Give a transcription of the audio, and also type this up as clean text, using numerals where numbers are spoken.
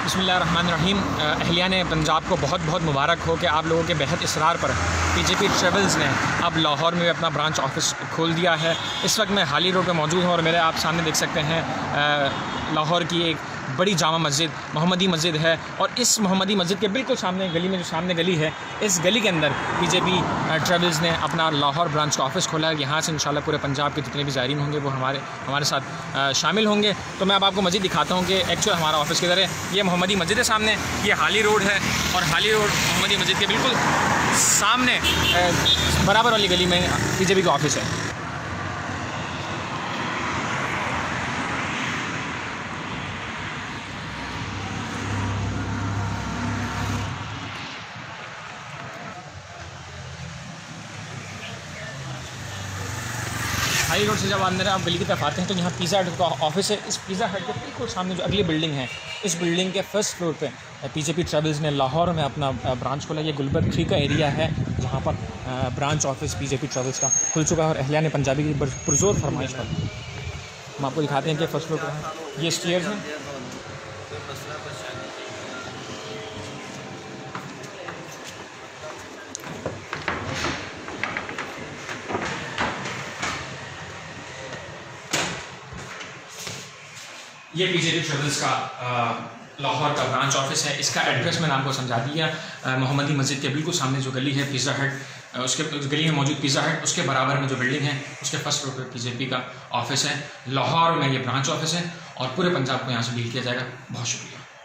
बिस्मिल्लाहिर्रहमानिर्रहीम। अहलियान पंजाब को बहुत बहुत मुबारक हो कि आप लोगों के बेहद इसरार पर पीजेपी ट्रेवल्स ने अब लाहौर में अपना ब्रांच ऑफिस खोल दिया है। इस वक्त मैं हाली रोड पे मौजूद हूँ और मेरे आप सामने देख सकते हैं लाहौर की एक बड़ी जामा मस्जिद मोहम्मदी मस्जिद है और इस मोहम्मदी मस्जिद के बिल्कुल सामने गली में जो सामने गली है, इस गली के अंदर पीजेपी ट्रेवल्स ने अपना लाहौर ब्रांच का ऑफिस खोला है। यहाँ से इंशाल्लाह पूरे पंजाब के जितने भी ज़ायरीन होंगे वो हमारे साथ शामिल होंगे। तो मैं अब आपको मस्जिद दिखाता हूँ कि एक्चुअल हमारा ऑफिस किधर है। ये मोहम्मदी मस्जिद है सामने, ये हाली रोड है और हाली रोड मोहम्मदी मस्जिद के बिल्कुल सामने बराबर वाली गली में पीजेपी का ऑफिस है। हाई रोड से जब अंदर आप गली की तरफ आते हैं तो यहाँ पिज़्ज़ा हट का ऑफिस है। इस पिज़्ज़ा हट के बिल्कुल सामने जो अगली बिल्डिंग है, इस बिल्डिंग के फर्स्ट फ्लोर पे पीजेपी ट्रेवल्स ने लाहौर में अपना ब्रांच खोला। ये गुलबर्ग 3 का एरिया है जहाँ पर ब्रांच ऑफिस पीजेपी ट्रेवल्स का खुल चुका है और अहलियान पंजाबी की पुरजोर फरमाइश पर हम आपको दिखाते हैं कि फर्स्ट फ्लोर पर है। ये स्टेयर्स हैं। ये पीजेपी ट्रेवल्स का लाहौर का ब्रांच ऑफिस है। इसका एड्रेस मैंने आपको समझा दिया। मोहम्मदी मस्जिद के बिल्कुल सामने जो गली है पिज़्ज़ा हट, उसके गली में मौजूद पिज़्ज़ा हट, उसके बराबर में जो बिल्डिंग है उसके फर्स्ट फ्लोर पर पीजेपी का ऑफिस है। लाहौर में ये ब्रांच ऑफिस है और पूरे पंजाब को यहाँ से डील किया जाएगा। बहुत शुक्रिया।